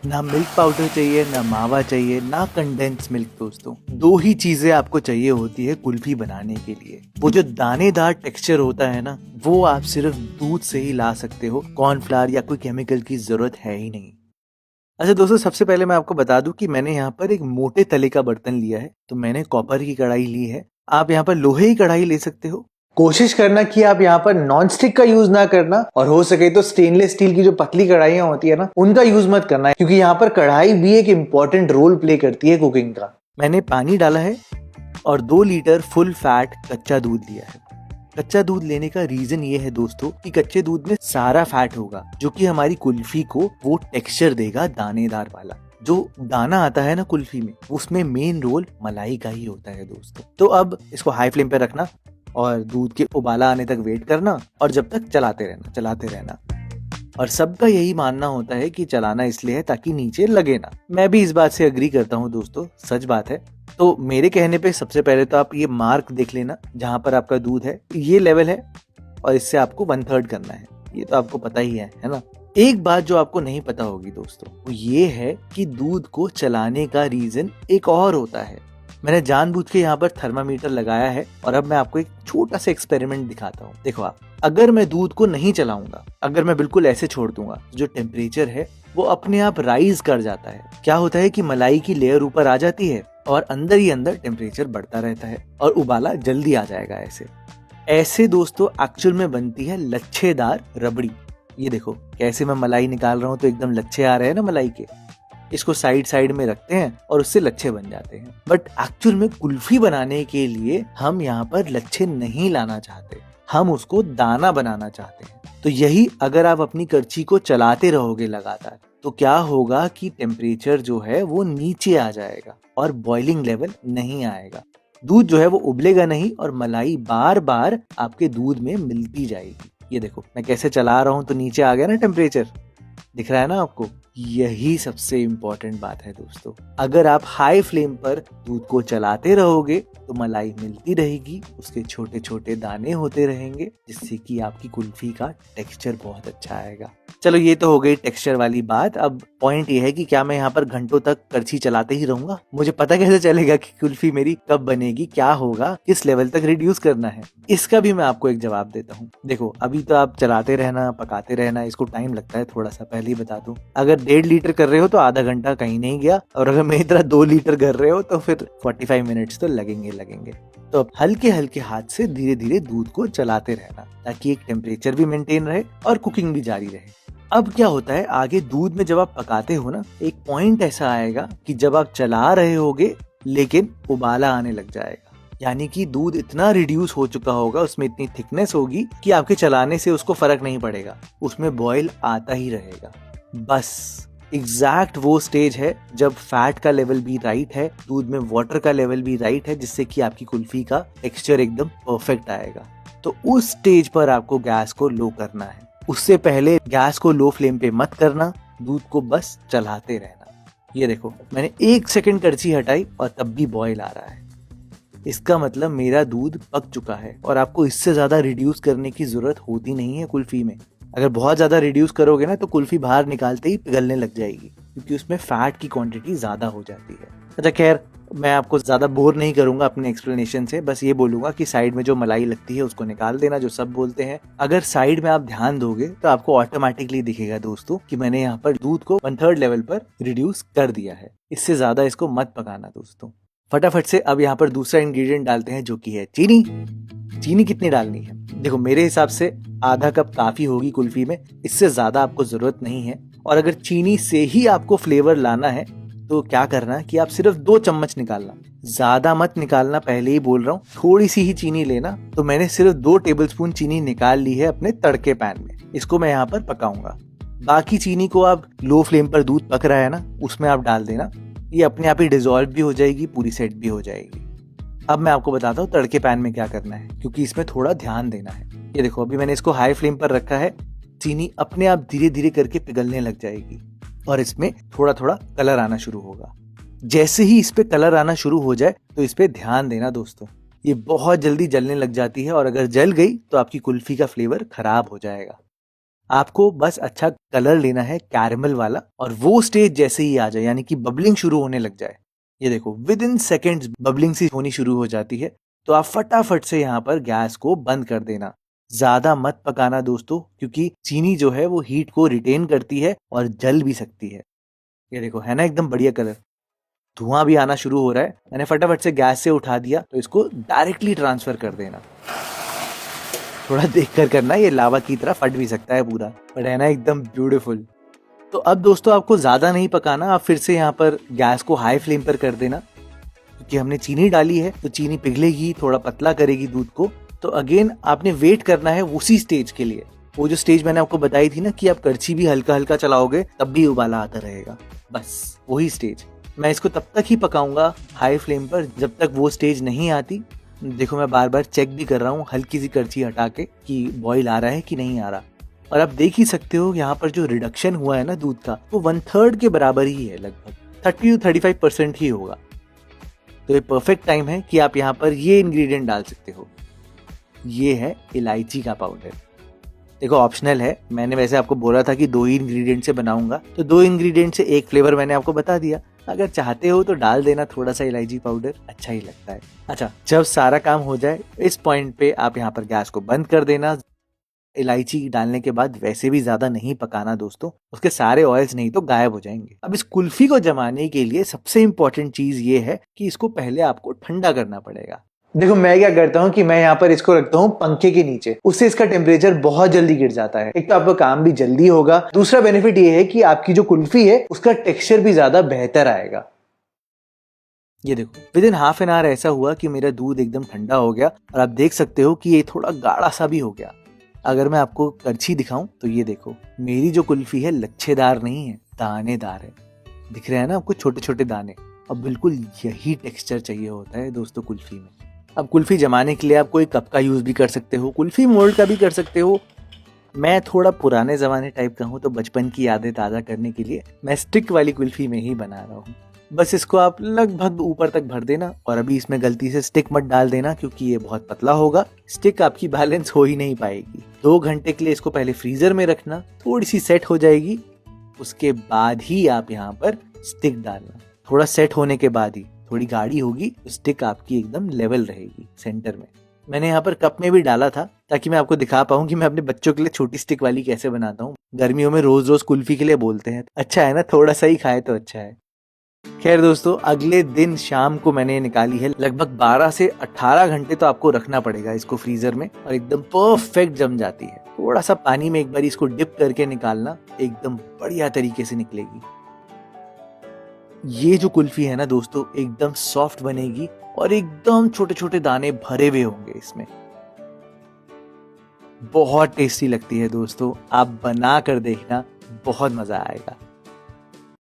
ना milk powder चाहिए, ना मावा चाहिए, ना कंडेंस मिल्क दोस्तों। दो ही चीजें आपको चाहिए होती है कुल्फी बनाने के लिए। वो जो दानेदार टेक्सचर होता है ना, वो आप सिर्फ दूध से ही ला सकते हो। कॉर्नफ्लावर या कोई केमिकल की जरूरत है ही नहीं। अच्छा दोस्तों, सबसे पहले मैं आपको बता दूं कि मैंने यहाँ पर एक मोटे तले का बर्तन लिया है। तो मैंने कॉपर की कढ़ाई ली है। आप यहाँ पर लोहे की कढ़ाई ले सकते हो। कोशिश करना कि आप यहाँ पर नॉन स्टिक का यूज ना करना, और हो सके तो स्टेनलेस स्टील की जो पतली कढ़ाइयां होती है ना, उनका यूज मत करना है, क्योंकि यहाँ पर कढ़ाई भी एक इंपॉर्टेंट रोल प्ले करती है कुकिंग का। मैंने पानी डाला है और 2 लीटर फुल फैट कच्चा दूध लिया है। कच्चा दूध लेने का रीजन ये है दोस्तों कि कच्चे दूध में सारा फैट होगा, जो कि हमारी कुल्फी को वो टेक्सचर देगा दानेदार वाला। जो दाना आता है ना कुल्फी में, उसमें मेन रोल मलाई का ही होता है दोस्तों। तो अब इसको हाई फ्लेम पे रखना और दूध के उबाला आने तक वेट करना, और जब तक चलाते रहना। और सबका यही मानना होता है कि चलाना इसलिए है ताकि नीचे लगे ना। मैं भी इस बात से अग्री करता हूँ दोस्तों, सच बात है। तो मेरे कहने पे सबसे पहले तो आप ये मार्क देख लेना जहां पर आपका दूध है, ये लेवल है, और इससे आपको 1/3 करना है। ये तो आपको पता ही है ना। एक बात जो आपको नहीं पता होगी दोस्तों, वो ये है कि दूध को चलाने का रीजन एक और होता है। मैंने जानबूझ के यहाँ पर थर्मामीटर लगाया है, और अब मैं आपको एक छोटा सा एक्सपेरिमेंट दिखाता हूँ। देखो आप, अगर मैं दूध को नहीं चलाऊंगा, अगर मैं बिल्कुल ऐसे छोड़ दूंगा, जो टेम्परेचर है वो अपने आप राइज कर जाता है। क्या होता है कि मलाई की लेयर ऊपर आ जाती है और अंदर ही अंदर टेम्परेचर बढ़ता रहता है और उबाला जल्दी आ जाएगा। ऐसे दोस्तों एक्चुअल में बनती है लच्छेदार रबड़ी। ये देखो कैसे मैं मलाई निकाल रहा हूँ, तो एकदम लच्छे आ रहे हैं ना मलाई के। इसको साइड में रखते हैं और उससे लच्छे बन जाते हैं। बट एक्चुअल में कुल्फी बनाने के लिए हम यहाँ पर लच्छे नहीं लाना चाहते, हम उसको दाना बनाना चाहते हैं। तो यही अगर आप अपनी करछी को चलाते रहोगे लगातार, तो क्या होगा कि टेम्परेचर जो है वो नीचे आ जाएगा और बॉइलिंग लेवल नहीं आएगा। दूध जो है वो उबलेगा नहीं और मलाई बार बार आपके दूध में मिलती जाएगी। ये देखो मैं कैसे चला रहा हूँ तो नीचे आ गया ना टेम्परेचर, दिख रहा है ना आपको। यही सबसे इम्पोर्टेंट बात है दोस्तों। अगर आप हाई फ्लेम पर दूध को चलाते रहोगे तो मलाई मिलती रहेगी, उसके छोटे छोटे दाने होते रहेंगे, जिससे कि आपकी कुल्फी का टेक्सचर बहुत अच्छा आएगा। चलो ये तो हो गई टेक्सचर वाली बात। अब पॉइंट ये है कि क्या मैं यहाँ पर घंटों तक करछी चलाते ही रहूंगा? मुझे पता कैसे चलेगा कि कुल्फी मेरी कब बनेगी, क्या होगा, किस लेवल तक रिड्यूस करना है? इसका भी मैं आपको एक जवाब देता हूँ। देखो अभी तो आप चलाते रहना, पकाते रहना, इसको टाइम लगता है थोड़ा सा, पहले ही बता दूं। अगर 1.5 लीटर कर रहे हो तो आधा घंटा कहीं नहीं गया, और अगर मेरी तरह 2 लीटर कर रहे हो तो फिर 45 मिनट्स तो लगेंगे। तो अब हल्के हल्के हाथ से धीरे धीरे दूध को चलाते रहना, ताकि एक टेम्परेचर भी मेंटेन रहे और कुकिंग भी जारी रहे। अब क्या होता है, आगे दूध में जब आप पकाते हो ना, एक पॉइंट ऐसा आएगा कि जब आप चला रहे होगे लेकिन उबाला आने लग जाएगा। यानी कि दूध इतना रिड्यूस हो चुका होगा, उसमें इतनी थिकनेस होगी कि आपके चलाने से उसको फर्क नहीं पड़ेगा, उसमें बॉयल आता ही रहेगा। बस एग्जैक्ट वो स्टेज है जब फैट का लेवल भी राइट है, दूध में वाटर का लेवल भी राइट है, जिससे कि आपकी कुल्फी का टेक्सचर एकदम परफेक्ट आएगा। तो उस स्टेज पर आपको गैस को लो करना है। उससे पहले गैस को लो फ्लेम पे मत करना, दूध को बस चलाते रहना। ये देखो मैंने 1 सेकंड करछी हटाई और तब भी बॉयल आ रहा है। इसका मतलब मेरा दूध पक चुका है, और आपको इससे ज्यादा रिड्यूस करने की जरूरत होती नहीं है कुल्फी में। अगर बहुत ज्यादा रिड्यूस करोगे ना तो कुल्फी बाहर निकालते ही पिघलने लग जाएगी, क्योंकि उसमें फैट की क्वांटिटी ज्यादा हो जाती है। अच्छा खैर, मैं आपको ज्यादा बोर नहीं करूंगा अपने एक्सप्लेनेशन से, बस ये बोलूंगा कि साइड में जो मलाई लगती है उसको निकाल देना, जो सब बोलते हैं। अगर साइड में आप ध्यान दोगे तो आपको ऑटोमेटिकली दिखेगा दोस्तों कि मैंने यहाँ पर दूध को 1/3 लेवल पर रिड्यूस कर दिया है। इससे ज्यादा इसको मत पकाना दोस्तों। फटाफट से अब यहाँ पर दूसरा इंग्रेडिएंट डालते हैं, जो कि है चीनी। चीनी कितनी डालनी है? देखो मेरे हिसाब से आधा कप काफी होगी कुल्फी में, इससे ज्यादा आपको जरूरत नहीं है। और अगर चीनी से ही आपको फ्लेवर लाना है तो क्या करना कि आप सिर्फ 2 चम्मच निकालना, ज्यादा मत निकालना, पहले ही बोल रहा हूँ। थोड़ी सी ही चीनी लेना। तो मैंने सिर्फ 2 टेबलस्पून चीनी निकाल ली है अपने तड़के पैन में, इसको मैं यहाँ पर पकाऊंगा। बाकी चीनी को आप लो फ्लेम पर दूध पक रहा है ना, उसमें आप डाल देना। ये अपने आप ही डिजोल्व भी हो जाएगी, पूरी सेट भी हो जाएगी। अब मैं आपको बताता हूँ तड़के पैन में क्या करना है, क्योंकि इसमें थोड़ा ध्यान देना है। ये देखो अभी मैंने इसको हाई फ्लेम पर रखा है, चीनी अपने आप धीरे धीरे करके पिघलने लग जाएगी और इसमें थोड़ा थोड़ा कलर आना शुरू होगा। जैसे ही इस पे कलर आना शुरू हो जाए तो इस पे ध्यान देना दोस्तों, ये बहुत जल्दी जलने लग जाती है, और अगर जल गई तो आपकी कुल्फी का फ्लेवर खराब हो जाएगा। आपको बस अच्छा कलर लेना है कैरमल वाला, और वो स्टेज जैसे ही आ जाए यानी कि बबलिंग शुरू होने लग जाए, ये देखो विद इन सेकेंड्स बबलिंग सी होनी शुरू हो जाती है, तो आप फटाफट से यहाँ पर गैस को बंद कर देना। ज्यादा मत पकाना दोस्तों, क्योंकि चीनी जो है वो हीट को रिटेन करती है और जल भी सकती है। ये देखो है ना एकदम बढ़िया कलर, धुआं भी आना शुरू हो रहा है। मैंने फटाफट से गैस से उठा दिया, तो इसको डायरेक्टली ट्रांसफर कर देना। थोड़ा देख कर करना, ये लावा की तरह फट भी सकता है पूरा, बट है ना एकदम ब्यूटीफुल। तो अब दोस्तों आपको ज्यादा नहीं पकाना, आप फिर से यहाँ पर गैस को हाई फ्लेम पर कर देना, क्योंकि हमने चीनी डाली है तो चीनी पिघलेगी, थोड़ा पतला करेगी दूध को। तो अगेन आपने वेट करना है उसी स्टेज के लिए, वो जो स्टेज मैंने आपको बताई थी ना कि आप करछी भी हल्का हल्का चलाओगे तब भी उबाला आता रहेगा, बस वही स्टेज। मैं इसको तब तक ही पकाऊंगा हाई फ्लेम पर जब तक वो स्टेज नहीं आती। देखो मैं बार बार चेक भी कर रहा हूँ हल्की सी करछी हटा के कि बॉईल आ रहा है कि नहीं आ रहा, और आप देख ही सकते हो यहाँ पर जो रिडक्शन हुआ है ना दूध का, वो 1/3 के बराबर ही है, लगभग 30 to 35% ही होगा। तो ये परफेक्ट टाइम है कि आप यहाँ पर ये इंग्रेडिएंट डाल सकते हो, ये है इलायची का पाउडर। देखो ऑप्शनल है, मैंने वैसे आपको बोला था कि 2 ही इंग्रेडिएंट से बनाऊंगा, तो 2 इंग्रेडिएंट से एक फ्लेवर मैंने आपको बता दिया। अगर चाहते हो तो डाल देना थोड़ा सा इलायची पाउडर, अच्छा ही लगता है। अच्छा, जब सारा काम हो जाए इस पॉइंट पे आप यहाँ पर गैस को बंद कर देना। इलायची डालने के बाद वैसे भी ज्यादा नहीं पकाना दोस्तों, उसके सारे ऑयल्स नहीं तो गायब हो जाएंगे। अब इस कुल्फी को जमाने के लिए सबसे इंपॉर्टेंट चीज ये है कि इसको पहले आपको ठंडा करना पड़ेगा। देखो मैं क्या करता हूँ कि मैं यहाँ पर इसको रखता हूँ पंखे के नीचे, उससे इसका टेम्परेचर बहुत जल्दी गिर जाता है। एक तो आपका काम भी जल्दी होगा, दूसरा बेनिफिट ये है कि आपकी जो कुल्फी है उसका टेक्सचर भी ज्यादा बेहतर आएगा। ये देखो with in half an hour ऐसा हुआ कि मेरा दूध एकदम ठंडा हो गया, और आप देख सकते हो कि ये थोड़ा गाढ़ा सा भी हो गया। अगर मैं आपको करछी दिखाऊं तो ये देखो मेरी जो कुल्फी है लच्छेदार नहीं है, दानेदार है। दिख रहे हैं ना आपको छोटे छोटे दाने। अब बिल्कुल यही टेक्सचर चाहिए होता है दोस्तों कुल्फी में। अब कुल्फी जमाने के लिए आप कोई कप का यूज भी कर सकते हो, कुल्फी मोल्ड का भी कर सकते हो। मैं थोड़ा पुराने जमाने टाइप का हूँ, तो बचपन की यादें ताज़ा करने के लिए मैं स्टिक वाली कुल्फी में ही बना रहा हूँ। बस इसको आप लगभग ऊपर तक भर देना, और अभी इसमें गलती से स्टिक मत डाल देना क्योंकि ये बहुत पतला होगा, स्टिक आपकी बैलेंस हो ही नहीं पाएगी। 2 घंटे के लिए इसको पहले फ्रीजर में रखना, थोड़ी सी सेट हो जाएगी, उसके बाद ही आप यहाँ पर स्टिक डालना। थोड़ा सेट होने के बाद ही, थोड़ी गाढ़ी होगी तो स्टिक आपकी एकदम लेवल रहेगी सेंटर में। मैंने यहाँ पर कप में भी डाला था ताकि मैं आपको दिखा पाऊँ कि मैं अपने बच्चों के लिए छोटी स्टिक वाली कैसे बनाता हूँ। गर्मियों में रोज रोज कुल्फी के लिए बोलते हैं, अच्छा है ना, थोड़ा सा ही खाए तो अच्छा है। खैर दोस्तों, अगले दिन शाम को मैंने निकाली है, लगभग 12 से 18 घंटे तो आपको रखना पड़ेगा इसको फ्रीजर में, और एकदम परफेक्ट जम जाती है। थोड़ा सा पानी में एक बार इसको डिप करके निकालना, एकदम बढ़िया तरीके से निकलेगी। ये जो कुल्फी है ना दोस्तों, एकदम सॉफ्ट बनेगी और एकदम छोटे छोटे दाने भरे हुए होंगे इसमें। बहुत टेस्टी लगती है दोस्तों, आप बना कर देखना, बहुत मजा आएगा।